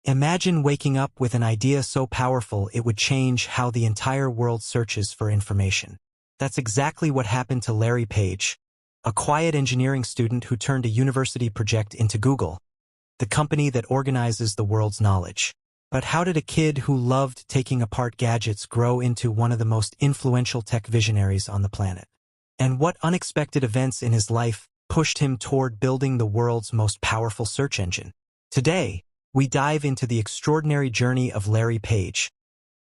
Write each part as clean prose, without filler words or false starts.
Imagine waking up with an idea so powerful it would change how the entire world searches for information. That's exactly what happened to Larry Page, a quiet engineering student who turned a university project into Google, the company that organizes the world's knowledge. But how did a kid who loved taking apart gadgets grow into one of the most influential tech visionaries on the planet? And what unexpected events in his life pushed him toward building the world's most powerful search engine? Today, we dive into the extraordinary journey of Larry Page,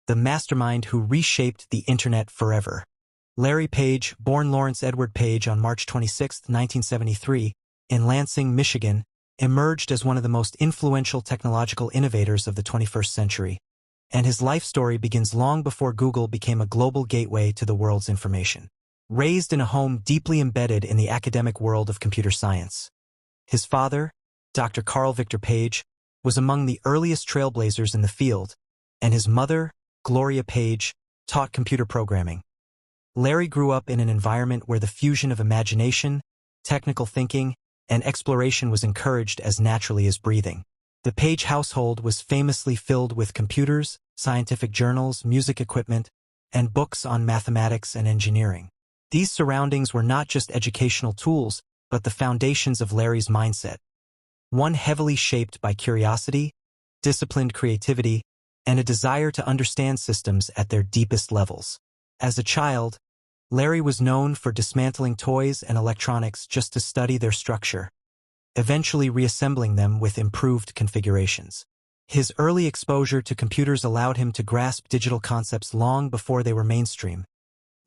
the mastermind who reshaped the internet forever. Larry Page, born Lawrence Edward Page on March 26, 1973, in Lansing, Michigan, emerged as one of the most influential technological innovators of the 21st century, and his life story begins long before Google became a global gateway to the world's information. Raised in a home deeply embedded in the academic world of computer science, his father, Dr. Carl Victor Page, was among the earliest trailblazers in the field, and his mother, Gloria Page, taught computer programming. Larry grew up in an environment where the fusion of imagination, technical thinking, and exploration was encouraged as naturally as breathing. The Page household was famously filled with computers, scientific journals, music equipment, and books on mathematics and engineering. These surroundings were not just educational tools, but the foundations of Larry's mindset, one heavily shaped by curiosity, disciplined creativity, and a desire to understand systems at their deepest levels. As a child, Larry was known for dismantling toys and electronics just to study their structure, eventually reassembling them with improved configurations. His early exposure to computers allowed him to grasp digital concepts long before they were mainstream,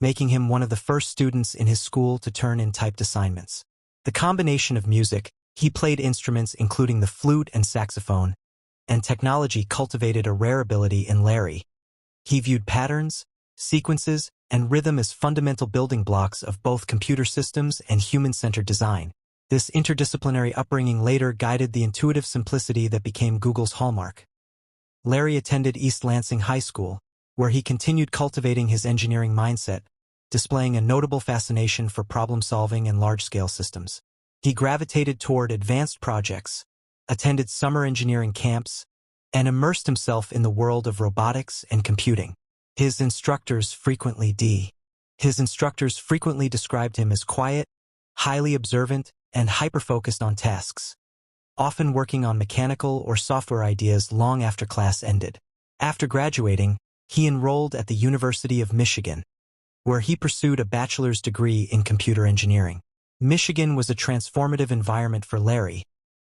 making him one of the first students in his school to turn in typed assignments. The combination of music, he played instruments including the flute and saxophone, and technology cultivated a rare ability in Larry. He viewed patterns, sequences, and rhythm as fundamental building blocks of both computer systems and human-centered design. This interdisciplinary upbringing later guided the intuitive simplicity that became Google's hallmark. Larry attended East Lansing High School, where he continued cultivating his engineering mindset, displaying a notable fascination for problem-solving and large-scale systems. He gravitated toward advanced projects, attended summer engineering camps, and immersed himself in the world of robotics and computing. His instructors frequently described him as quiet, highly observant, and hyper-focused on tasks, often working on mechanical or software ideas long after class ended. After graduating, he enrolled at the University of Michigan, where he pursued a bachelor's degree in computer engineering. Michigan was a transformative environment for Larry,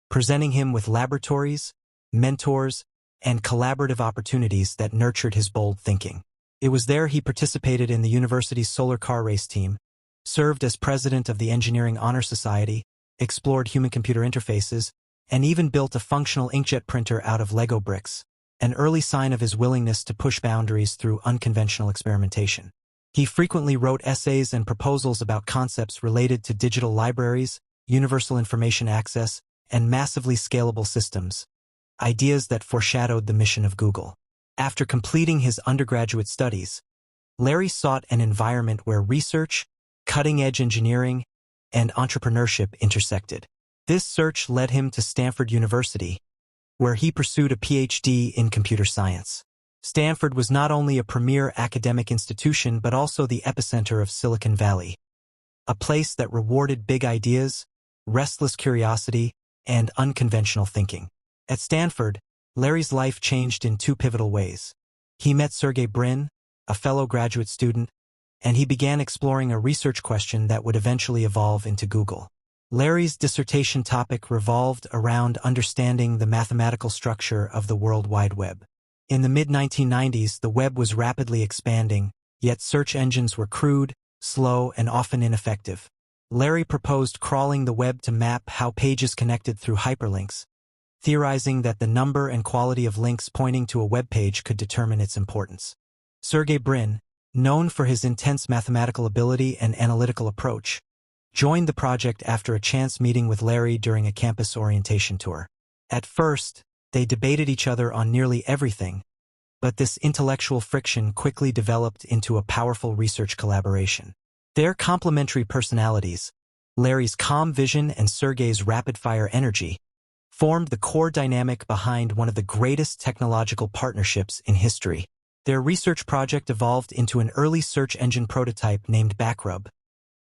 presenting him with laboratories, mentors, and collaborative opportunities that nurtured his bold thinking. It was there he participated in the university's solar car race team, served as president of the Engineering Honor Society, explored human-computer interfaces, and even built a functional inkjet printer out of Lego bricks, an early sign of his willingness to push boundaries through unconventional experimentation. He frequently wrote essays and proposals about concepts related to digital libraries, universal information access, and massively scalable systems, ideas that foreshadowed the mission of Google. After completing his undergraduate studies, Larry sought an environment where research, cutting-edge engineering, and entrepreneurship intersected. This search led him to Stanford University, where he pursued a PhD in computer science. Stanford was not only a premier academic institution but also the epicenter of Silicon Valley, a place that rewarded big ideas, restless curiosity, and unconventional thinking. At Stanford, Larry's life changed in two pivotal ways. He met Sergey Brin, a fellow graduate student, and he began exploring a research question that would eventually evolve into Google. Larry's dissertation topic revolved around understanding the mathematical structure of the World Wide Web. In the mid-1990s, the web was rapidly expanding, yet search engines were crude, slow, and often ineffective. Larry proposed crawling the web to map how pages connected through hyperlinks, theorizing that the number and quality of links pointing to a web page could determine its importance. Sergey Brin, known for his intense mathematical ability and analytical approach, joined the project after a chance meeting with Larry during a campus orientation tour. At first, they debated each other on nearly everything, but this intellectual friction quickly developed into a powerful research collaboration. Their complementary personalities, Larry's calm vision and Sergey's rapid-fire energy, formed the core dynamic behind one of the greatest technological partnerships in history. Their research project evolved into an early search engine prototype named Backrub,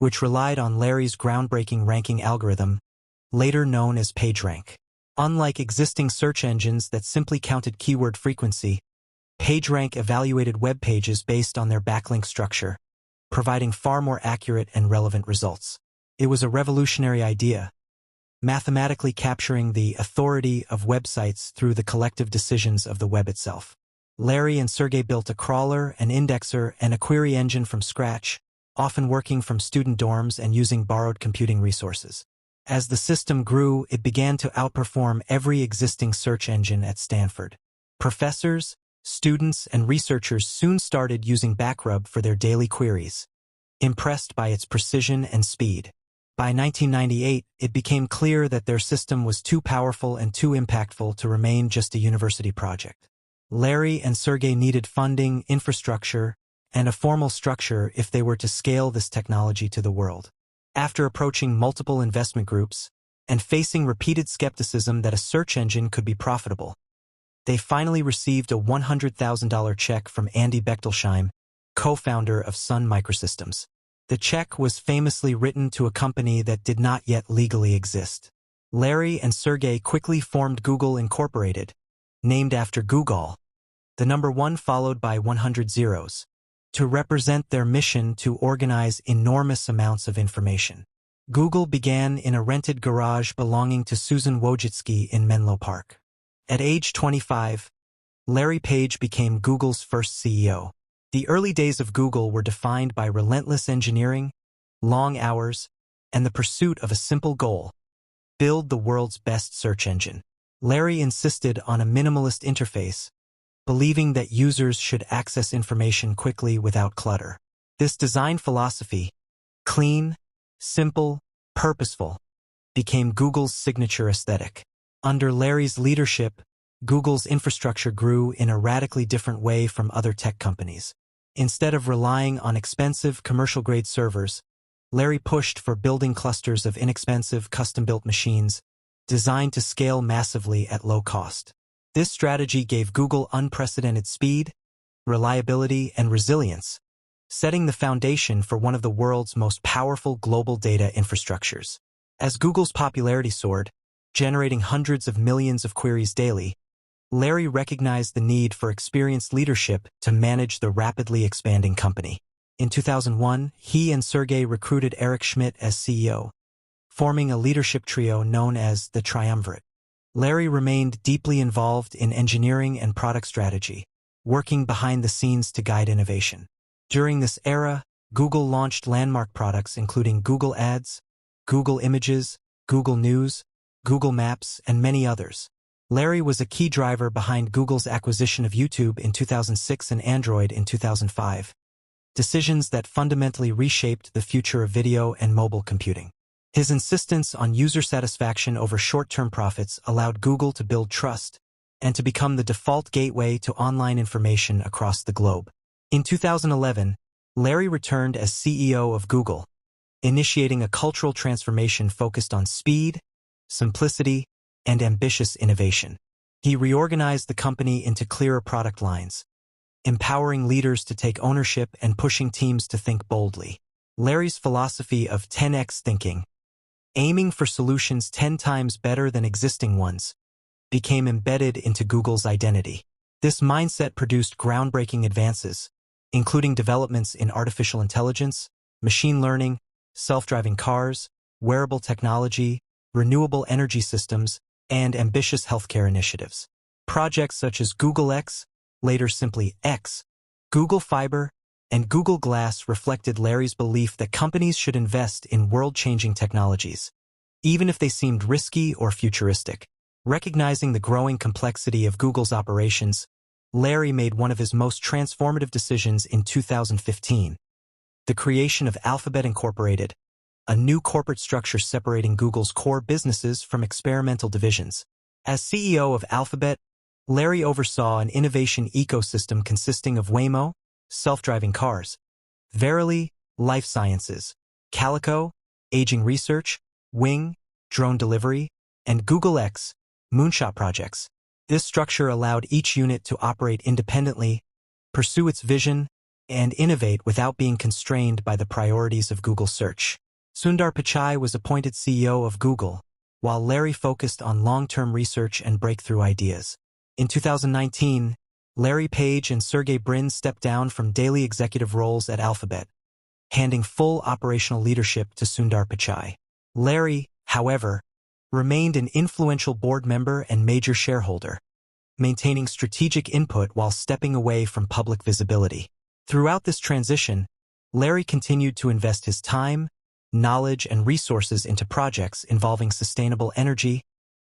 which relied on Larry's groundbreaking ranking algorithm, later known as PageRank. Unlike existing search engines that simply counted keyword frequency, PageRank evaluated web pages based on their backlink structure, providing far more accurate and relevant results. It was a revolutionary idea, mathematically capturing the authority of websites through the collective decisions of the web itself. Larry and Sergey built a crawler, an indexer, and a query engine from scratch, often working from student dorms and using borrowed computing resources. As the system grew, it began to outperform every existing search engine at Stanford. Professors, students, and researchers soon started using Backrub for their daily queries, impressed by its precision and speed. By 1998, it became clear that their system was too powerful and too impactful to remain just a university project. Larry and Sergey needed funding, infrastructure, and a formal structure if they were to scale this technology to the world. After approaching multiple investment groups and facing repeated skepticism that a search engine could be profitable, they finally received a $100,000 check from Andy Bechtolsheim, co-founder of Sun Microsystems. The check was famously written to a company that did not yet legally exist. Larry and Sergey quickly formed Google Incorporated, named after Google, the number 1 followed by 100 zeros, to represent their mission to organize enormous amounts of information. Google began in a rented garage belonging to Susan Wojcicki in Menlo Park. At age 25, Larry Page became Google's first CEO. The early days of Google were defined by relentless engineering, long hours, and the pursuit of a simple goal: build the world's best search engine. Larry insisted on a minimalist interface, believing that users should access information quickly without clutter. This design philosophy, clean, simple, purposeful, became Google's signature aesthetic. Under Larry's leadership, Google's infrastructure grew in a radically different way from other tech companies. Instead of relying on expensive commercial-grade servers, Larry pushed for building clusters of inexpensive, custom-built machines designed to scale massively at low cost. This strategy gave Google unprecedented speed, reliability, and resilience, setting the foundation for one of the world's most powerful global data infrastructures. As Google's popularity soared, generating hundreds of millions of queries daily, Larry recognized the need for experienced leadership to manage the rapidly expanding company. In 2001, he and Sergey recruited Eric Schmidt as CEO, forming a leadership trio known as the Triumvirate. Larry remained deeply involved in engineering and product strategy, working behind the scenes to guide innovation. During this era, Google launched landmark products including Google Ads, Google Images, Google News, Google Maps, and many others. Larry was a key driver behind Google's acquisition of YouTube in 2006 and Android in 2005, decisions that fundamentally reshaped the future of video and mobile computing. His insistence on user satisfaction over short-term profits allowed Google to build trust and to become the default gateway to online information across the globe. In 2011, Larry returned as CEO of Google, initiating a cultural transformation focused on speed, simplicity, and ambitious innovation. He reorganized the company into clearer product lines, empowering leaders to take ownership and pushing teams to think boldly. Larry's philosophy of 10x thinking, aiming for solutions 10 times better than existing ones, became embedded into Google's identity. This mindset produced groundbreaking advances, including developments in artificial intelligence, machine learning, self-driving cars, wearable technology, renewable energy systems, and ambitious healthcare initiatives. Projects such as Google X, later simply X, Google Fiber, and Google Glass reflected Larry's belief that companies should invest in world-changing technologies, even if they seemed risky or futuristic. Recognizing the growing complexity of Google's operations, Larry made one of his most transformative decisions in 2015, the creation of Alphabet Incorporated, a new corporate structure separating Google's core businesses from experimental divisions. As CEO of Alphabet, Larry oversaw an innovation ecosystem consisting of Waymo, self-driving cars, Verily, life sciences, Calico, aging research, Wing, drone delivery, and Google X, moonshot projects. This structure allowed each unit to operate independently, pursue its vision, and innovate without being constrained by the priorities of Google search. Sundar Pichai was appointed CEO of Google, while Larry focused on long-term research and breakthrough ideas. In 2019, Larry Page and Sergey Brin stepped down from daily executive roles at Alphabet, handing full operational leadership to Sundar Pichai. Larry, however, remained an influential board member and major shareholder, maintaining strategic input while stepping away from public visibility. Throughout this transition, Larry continued to invest his time, knowledge, and resources into projects involving sustainable energy,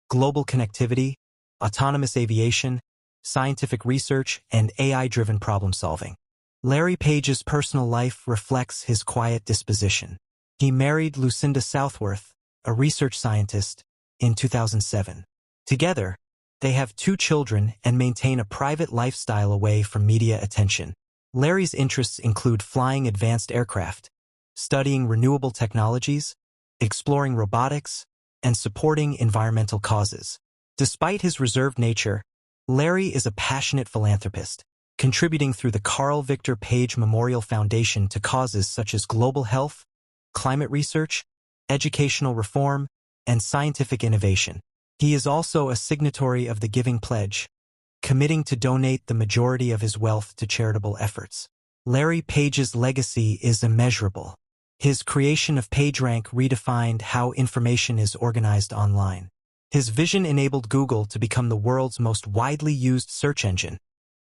global connectivity, autonomous aviation, scientific research, and AI-driven problem-solving. Larry Page's personal life reflects his quiet disposition. He married Lucinda Southworth, a research scientist, in 2007. Together, they have 2 children and maintain a private lifestyle away from media attention. Larry's interests include flying advanced aircraft, studying renewable technologies, exploring robotics, and supporting environmental causes. Despite his reserved nature, Larry is a passionate philanthropist, contributing through the Carl Victor Page Memorial Foundation to causes such as global health, climate research, educational reform, and scientific innovation. He is also a signatory of the Giving Pledge, committing to donate the majority of his wealth to charitable efforts. Larry Page's legacy is immeasurable. His creation of PageRank redefined how information is organized online. His vision enabled Google to become the world's most widely used search engine,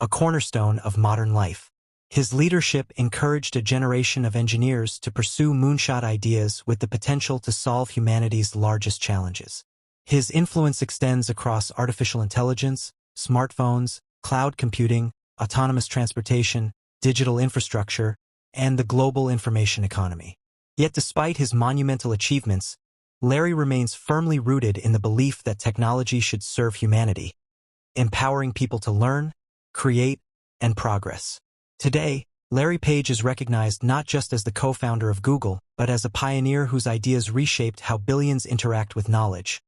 a cornerstone of modern life. His leadership encouraged a generation of engineers to pursue moonshot ideas with the potential to solve humanity's largest challenges. His influence extends across artificial intelligence, smartphones, cloud computing, autonomous transportation, digital infrastructure, and the global information economy. Yet despite his monumental achievements, Larry remains firmly rooted in the belief that technology should serve humanity, empowering people to learn, create, and progress. Today, Larry Page is recognized not just as the co-founder of Google, but as a pioneer whose ideas reshaped how billions interact with knowledge,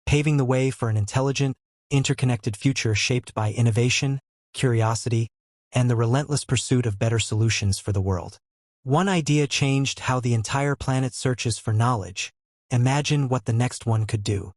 paving the way for an intelligent, interconnected future shaped by innovation, curiosity, and the relentless pursuit of better solutions for the world. One idea changed how the entire planet searches for knowledge. Imagine what the next one could do.